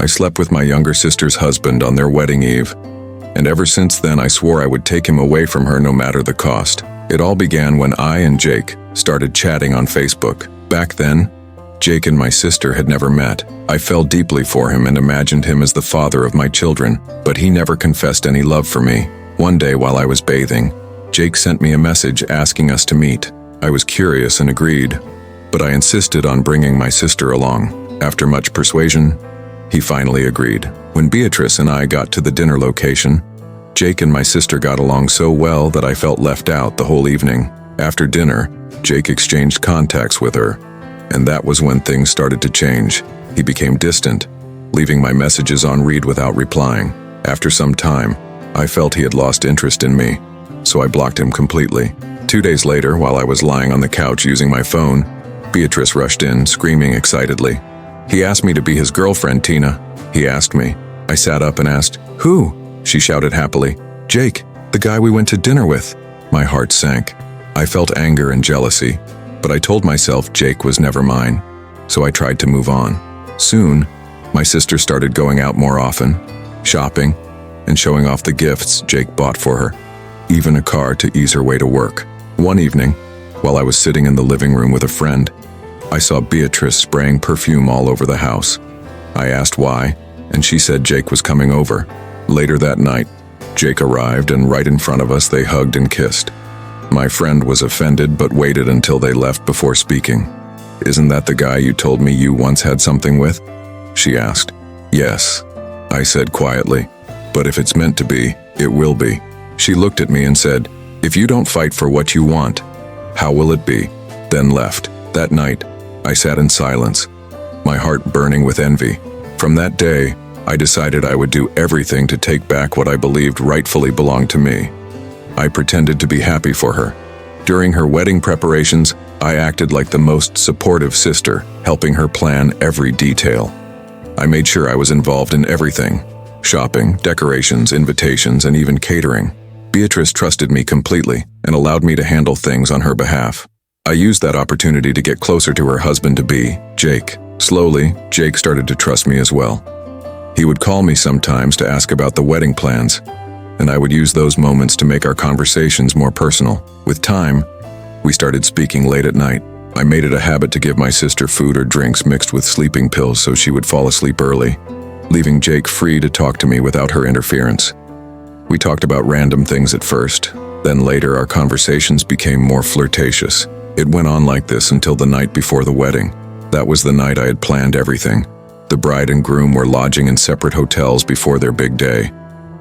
I slept with my younger sister's husband on their wedding eve, and ever since then I swore I would take him away from her no matter the cost. It all began when I and Jake started chatting on Facebook. Back then, Jake and my sister had never met. I fell deeply for him and imagined him as the father of my children, but he never confessed any love for me. One day while I was bathing, Jake sent me a message asking us to meet. I was curious and agreed, but I insisted on bringing my sister along. After much persuasion, he finally agreed. When Beatrice and I got to the dinner location, Jake and my sister got along so well that I felt left out the whole evening. After dinner, Jake exchanged contacts with her, and that was when things started to change. He became distant, leaving my messages on read without replying. After some time, I felt he had lost interest in me, so I blocked him completely. 2 days later, while I was lying on the couch using my phone, Beatrice rushed in, screaming excitedly. "He asked me to be his girlfriend, Tina." He asked me. I sat up and asked, "Who?" She shouted happily, "Jake, the guy we went to dinner with." My heart sank. I felt anger and jealousy, but I told myself Jake was never mine, so I tried to move on. Soon, my sister started going out more often, shopping, and showing off the gifts Jake bought for her, even a car to ease her way to work. One evening, while I was sitting in the living room with a friend, I saw Beatrice spraying perfume all over the house. I asked why, and she said Jake was coming over. Later that night, Jake arrived, and right in front of us they hugged and kissed. My friend was offended but waited until they left before speaking. "Isn't that the guy you told me you once had something with?" she asked. "Yes," I said quietly, "but if it's meant to be, it will be." She looked at me and said, "If you don't fight for what you want, how will it be?" Then left. That night, I sat in silence, my heart burning with envy. From that day, I decided I would do everything to take back what I believed rightfully belonged to me. I pretended to be happy for her. During her wedding preparations, I acted like the most supportive sister, helping her plan every detail. I made sure I was involved in everything: shopping, decorations, invitations, and even catering. Beatrice trusted me completely and allowed me to handle things on her behalf. I used that opportunity to get closer to her husband-to-be, Jake. Slowly, Jake started to trust me as well. He would call me sometimes to ask about the wedding plans, and I would use those moments to make our conversations more personal. With time, we started speaking late at night. I made it a habit to give my sister food or drinks mixed with sleeping pills so she would fall asleep early, leaving Jake free to talk to me without her interference. We talked about random things at first, then later our conversations became more flirtatious. It went on like this until the night before the wedding. That was the night I had planned everything. The bride and groom were lodging in separate hotels before their big day,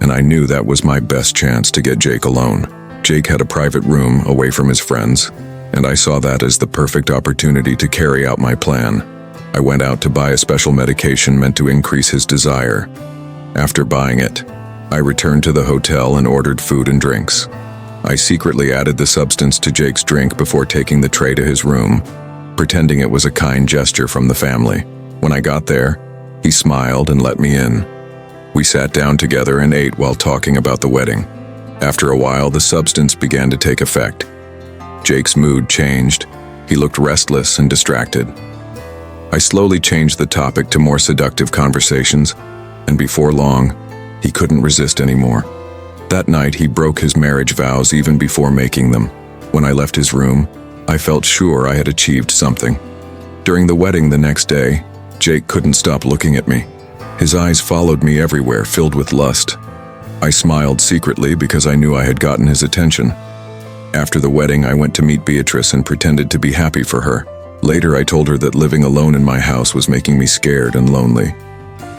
and I knew that was my best chance to get Jake alone. Jake had a private room away from his friends, and I saw that as the perfect opportunity to carry out my plan. I went out to buy a special medication meant to increase his desire. After buying it, I returned to the hotel and ordered food and drinks. I secretly added the substance to Jake's drink before taking the tray to his room, pretending it was a kind gesture from the family. When I got there, he smiled and let me in. We sat down together and ate while talking about the wedding. After a while, the substance began to take effect. Jake's mood changed. He looked restless and distracted. I slowly changed the topic to more seductive conversations, and before long, he couldn't resist anymore. That night, he broke his marriage vows even before making them. When I left his room, I felt sure I had achieved something. During the wedding the next day, Jake couldn't stop looking at me. His eyes followed me everywhere, filled with lust. I smiled secretly because I knew I had gotten his attention. After the wedding, I went to meet Beatrice and pretended to be happy for her. Later, I told her that living alone in my house was making me scared and lonely,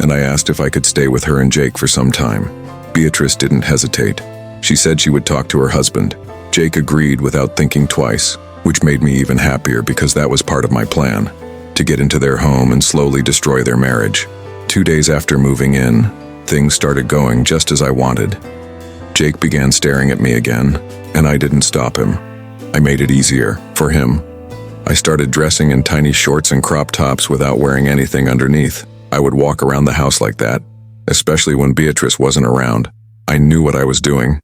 and I asked if I could stay with her and Jake for some time. Beatrice didn't hesitate. She said she would talk to her husband. Jake agreed without thinking twice, which made me even happier because that was part of my plan, to get into their home and slowly destroy their marriage. 2 days after moving in, things started going just as I wanted. Jake began staring at me again, and I didn't stop him. I made it easier for him. I started dressing in tiny shorts and crop tops without wearing anything underneath. I would walk around the house like that, especially when Beatrice wasn't around. I knew what I was doing,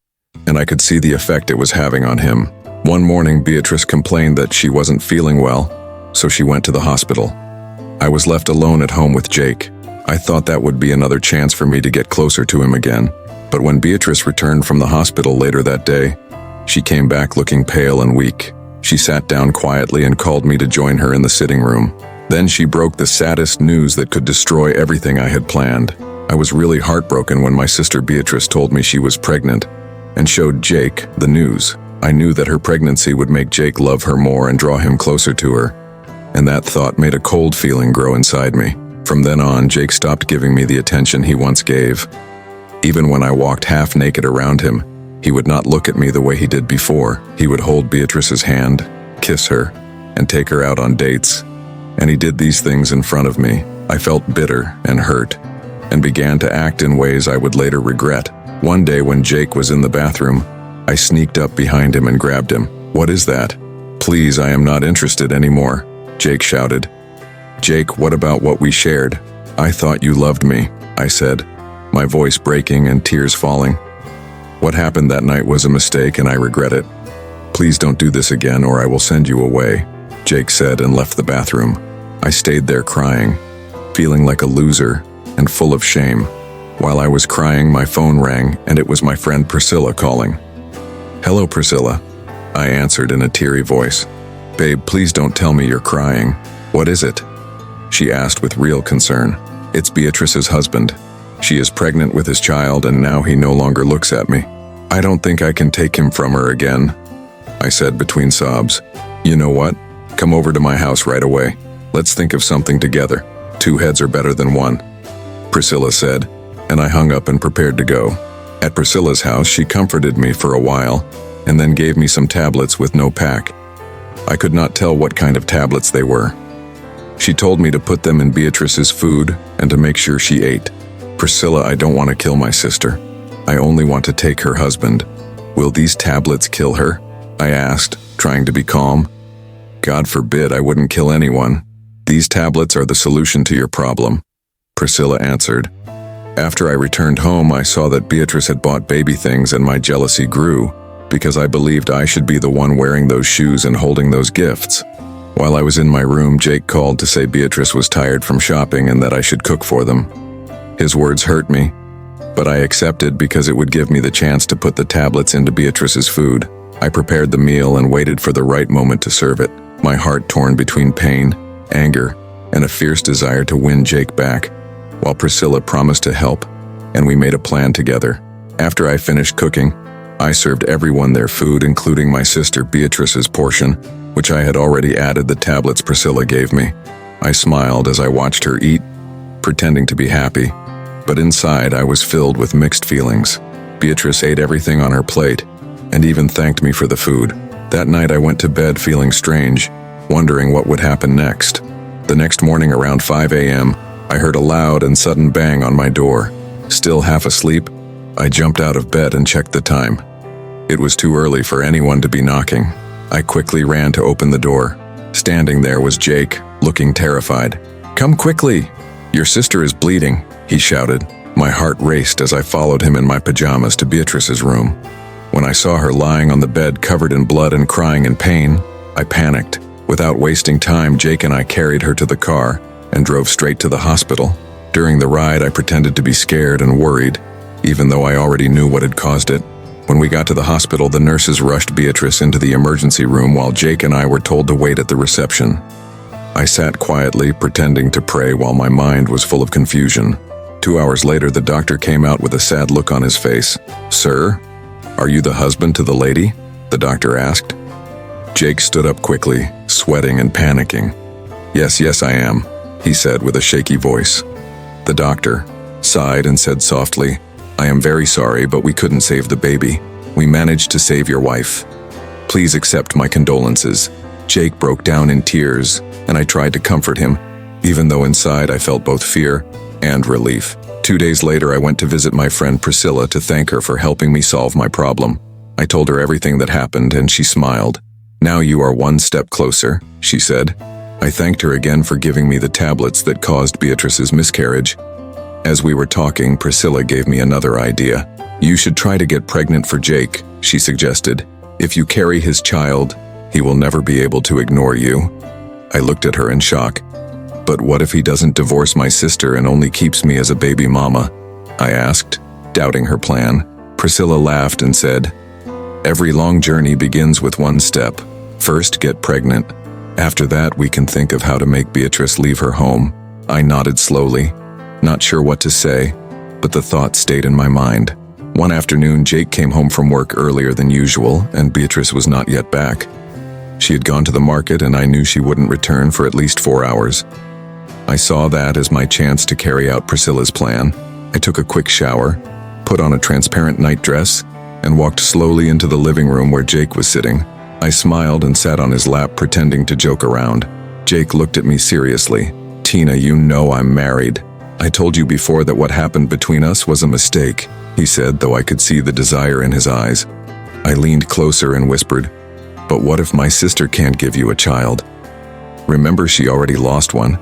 and I could see the effect it was having on him. One morning, Beatrice complained that she wasn't feeling well, so she went to the hospital. I was left alone at home with Jake. I thought that would be another chance for me to get closer to him again. But when Beatrice returned from the hospital later that day, she came back looking pale and weak. She sat down quietly and called me to join her in the sitting room. Then she broke the saddest news that could destroy everything I had planned. I was really heartbroken when my sister Beatrice told me she was pregnant and showed Jake the news. I knew that her pregnancy would make Jake love her more and draw him closer to her, and that thought made a cold feeling grow inside me. From then on, Jake stopped giving me the attention he once gave. Even when I walked half naked around him, he would not look at me the way he did before. He would hold Beatrice's hand, kiss her, and take her out on dates. And he did these things in front of me. I felt bitter and hurt, and began to act in ways I would later regret. One day when Jake was in the bathroom, I sneaked up behind him and grabbed him. "What is that?" "Please, I am not interested anymore," Jake shouted. "Jake, what about what we shared? I thought you loved me," I said, my voice breaking and tears falling. "What happened that night was a mistake and I regret it. Please don't do this again or I will send you away," Jake said and left the bathroom. I stayed there crying, feeling like a loser and full of shame. While I was crying, my phone rang and it was my friend Priscilla calling. "Hello, Priscilla," I answered in a teary voice. "Babe, please don't tell me you're crying." "What is it?" she asked with real concern. "It's Beatrice's husband. She is pregnant with his child and now he no longer looks at me. I don't think I can take him from her again," I said between sobs. "You know what? Come over to my house right away. Let's think of something together. 2 heads are better than 1, Priscilla said, and I hung up and prepared to go. At Priscilla's house, she comforted me for a while and then gave me some tablets with no pack. I could not tell what kind of tablets they were. She told me to put them in Beatrice's food and to make sure she ate. "Priscilla, I don't want to kill my sister. I only want to take her husband. Will these tablets kill her?" I asked, trying to be calm. "God forbid, I wouldn't kill anyone. These tablets are the solution to your problem," Priscilla answered. After I returned home, I saw that Beatrice had bought baby things and my jealousy grew because I believed I should be the one wearing those shoes and holding those gifts. While I was in my room, Jake called to say Beatrice was tired from shopping and that I should cook for them. His words hurt me, but I accepted because it would give me the chance to put the tablets into Beatrice's food. I prepared the meal and waited for the right moment to serve it, my heart torn between pain, anger, and a fierce desire to win Jake back, while Priscilla promised to help, and we made a plan together. After I finished cooking, I served everyone their food, including my sister Beatrice's portion, which I had already added the tablets Priscilla gave me. I smiled as I watched her eat, pretending to be happy, but inside I was filled with mixed feelings. Beatrice ate everything on her plate, and even thanked me for the food. That night I went to bed feeling strange, wondering what would happen next. The next morning around 5 a.m., I heard a loud and sudden bang on my door. Still half asleep, I jumped out of bed and checked the time. It was too early for anyone to be knocking. I quickly ran to open the door. Standing there was Jake, looking terrified. "Come quickly! Your sister is bleeding," he shouted. My heart raced as I followed him in my pajamas to Beatrice's room. When I saw her lying on the bed covered in blood and crying in pain, I panicked. Without wasting time, Jake and I carried her to the car and drove straight to the hospital. During the ride, I pretended to be scared and worried, even though I already knew what had caused it. When we got to the hospital, the nurses rushed Beatrice into the emergency room while Jake and I were told to wait at the reception. I sat quietly, pretending to pray while my mind was full of confusion. 2 hours later, the doctor came out with a sad look on his face. "Sir, are you the husband to the lady?" the doctor asked. Jake stood up quickly, sweating and panicking. Yes, I am," he said with a shaky voice. The doctor sighed and said softly, "I am very sorry, but we couldn't save the baby. We managed to save your wife. Please accept my condolences." Jake broke down in tears, and I tried to comfort him, even though inside I felt both fear and relief. 2 days later, I went to visit my friend Priscilla to thank her for helping me solve my problem. I told her everything that happened, and she smiled. "Now you are one step closer," she said. I thanked her again for giving me the tablets that caused Beatrice's miscarriage. As we were talking, Priscilla gave me another idea. "You should try to get pregnant for Jake," she suggested. "If you carry his child, he will never be able to ignore you." I looked at her in shock. But what if he doesn't divorce my sister and only keeps me as a baby mama? I asked, doubting her plan. Priscilla laughed and said, "Every long journey begins with one step. First, get pregnant. After that, we can think of how to make Beatrice leave her home." I nodded slowly, not sure what to say, but the thought stayed in my mind. One afternoon, Jake came home from work earlier than usual, and Beatrice was not yet back. She had gone to the market, and I knew she wouldn't return for at least 4 hours. I saw that as my chance to carry out Priscilla's plan. I took a quick shower, put on a transparent night dress, and walked slowly into the living room where Jake was sitting. I smiled and sat on his lap, pretending to joke around. Jake looked at me seriously. "Tina, you know I'm married. I told you before that what happened between us was a mistake," he said, though I could see the desire in his eyes. I leaned closer and whispered, "But what if my sister can't give you a child? Remember, she already lost one.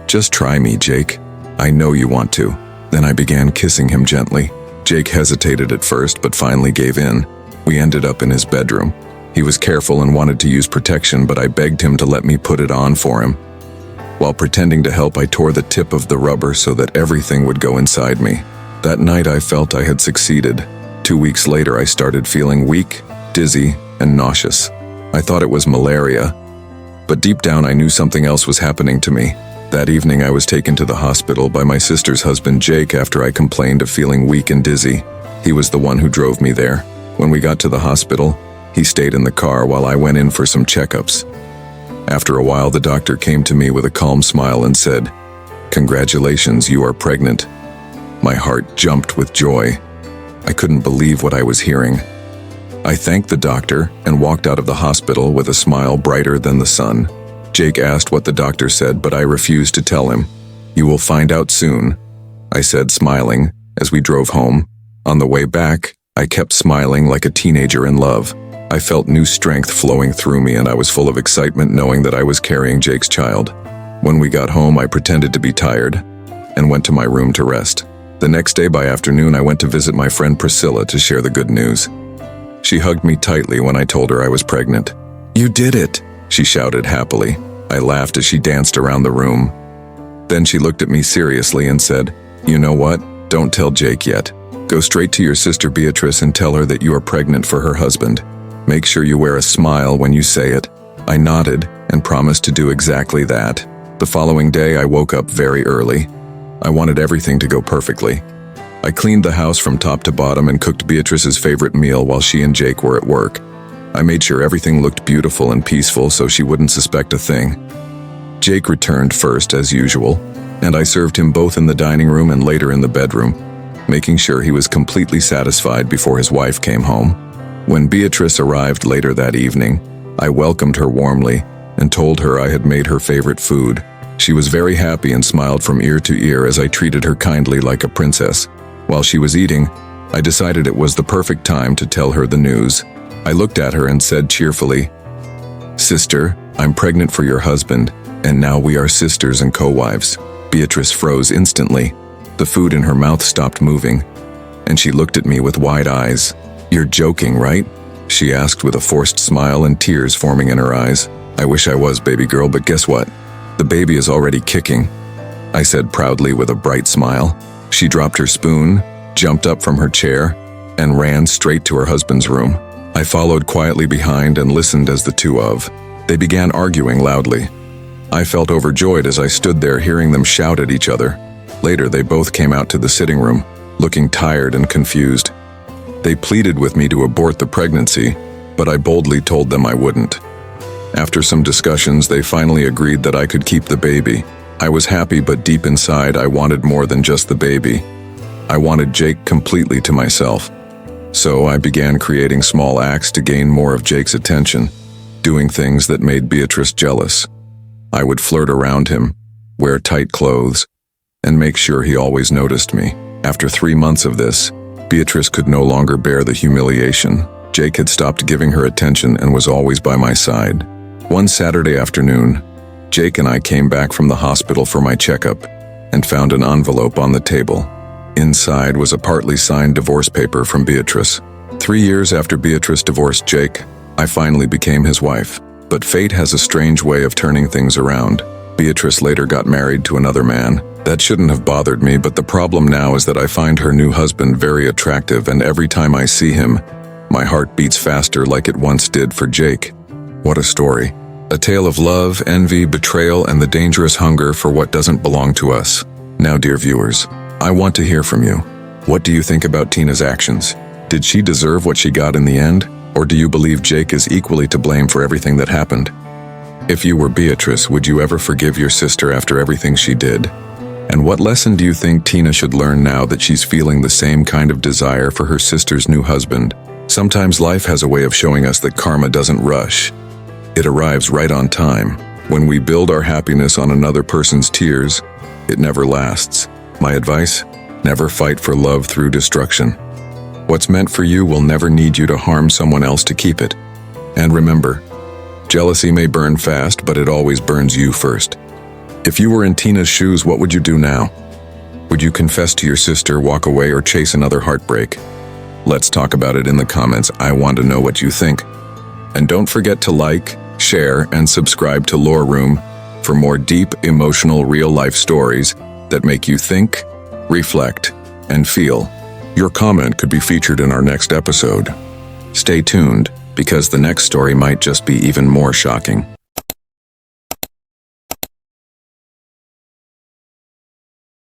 Just try me, Jake. I know you want to." Then I began kissing him gently. Jake hesitated at first, but finally gave in. We ended up in his bedroom. He was careful and wanted to use protection, but I begged him to let me put it on for him. While pretending to help, I tore the tip of the rubber so that everything would go inside me. That night, I felt I had succeeded. 2 weeks later, I started feeling weak, dizzy, and nauseous. I thought it was malaria, but deep down I knew something else was happening to me. That evening, I was taken to the hospital by my sister's husband, Jake, after I complained of feeling weak and dizzy. He was the one who drove me there. When we got to the hospital, he stayed in the car while I went in for some checkups. After a while, the doctor came to me with a calm smile and said, "Congratulations, you are pregnant." My heart jumped with joy. I couldn't believe what I was hearing. I thanked the doctor and walked out of the hospital with a smile brighter than the sun. Jake asked what the doctor said, but I refused to tell him. "You will find out soon," I said, smiling, as we drove home. On the way back, I kept smiling like a teenager in love. I felt new strength flowing through me, and I was full of excitement knowing that I was carrying Jake's child. When we got home, I pretended to be tired and went to my room to rest. The next day by afternoon, I went to visit my friend Priscilla to share the good news. She hugged me tightly when I told her I was pregnant. "You did it!" she shouted happily. I laughed as she danced around the room. Then she looked at me seriously and said, "You know what? Don't tell Jake yet. Go straight to your sister Beatrice and tell her that you are pregnant for her husband. Make sure you wear a smile when you say it." I nodded and promised to do exactly that. The following day, I woke up very early. I wanted everything to go perfectly. I cleaned the house from top to bottom and cooked Beatrice's favorite meal while she and Jake were at work. I made sure everything looked beautiful and peaceful so she wouldn't suspect a thing. Jake returned first, as usual, and I served him both in the dining room and later in the bedroom, making sure he was completely satisfied before his wife came home. When Beatrice arrived later that evening, I welcomed her warmly and told her I had made her favorite food. She was very happy and smiled from ear to ear as I treated her kindly like a princess. While she was eating, I decided it was the perfect time to tell her the news. I looked at her and said cheerfully, "Sister, I'm pregnant for your husband, and now we are sisters and co-wives." Beatrice froze instantly. The food in her mouth stopped moving, and she looked at me with wide eyes. "You're joking, right?" she asked with a forced smile and tears forming in her eyes. "I wish I was, baby girl, but guess what? The baby is already kicking," I said proudly with a bright smile. She dropped her spoon, jumped up from her chair, and ran straight to her husband's room. I followed quietly behind and listened as the they began arguing loudly. I felt overjoyed as I stood there hearing them shout at each other. Later, they both came out to the sitting room, looking tired and confused. They pleaded with me to abort the pregnancy, but I boldly told them I wouldn't. After some discussions, they finally agreed that I could keep the baby. I was happy, but deep inside, I wanted more than just the baby. I wanted Jake completely to myself. So I began creating small acts to gain more of Jake's attention, doing things that made Beatrice jealous. I would flirt around him, wear tight clothes, and make sure he always noticed me. After 3 months of this, Beatrice could no longer bear the humiliation. Jake had stopped giving her attention and was always by my side. One Saturday afternoon, Jake and I came back from the hospital for my checkup and found an envelope on the table. Inside was a partly signed divorce paper from Beatrice. 3 years after Beatrice divorced Jake, I finally became his wife. But fate has a strange way of turning things around. Beatrice later got married to another man. That shouldn't have bothered me, but the problem now is that I find her new husband very attractive, and every time I see him, my heart beats faster like it once did for Jake. What a story. A tale of love, envy, betrayal, and the dangerous hunger for what doesn't belong to us. Now, dear viewers, I want to hear from you. What do you think about Tina's actions? Did she deserve what she got in the end? Or do you believe Jake is equally to blame for everything that happened? If you were Beatrice, would you ever forgive your sister after everything she did? And what lesson do you think Tina should learn now that she's feeling the same kind of desire for her sister's new husband? Sometimes life has a way of showing us that karma doesn't rush. It arrives right on time. When we build our happiness on another person's tears, it never lasts. My advice? Never fight for love through destruction. What's meant for you will never need you to harm someone else to keep it. And remember, jealousy may burn fast, but it always burns you first. If you were in Tina's shoes, what would you do now? Would you confess to your sister, walk away, or chase another heartbreak? Let's talk about it in the comments. I want to know what you think. And don't forget to like, share, and subscribe to Lore Room for more deep, emotional, real-life stories that make you think, reflect, and feel. Your comment could be featured in our next episode. Stay tuned, because the next story might just be even more shocking.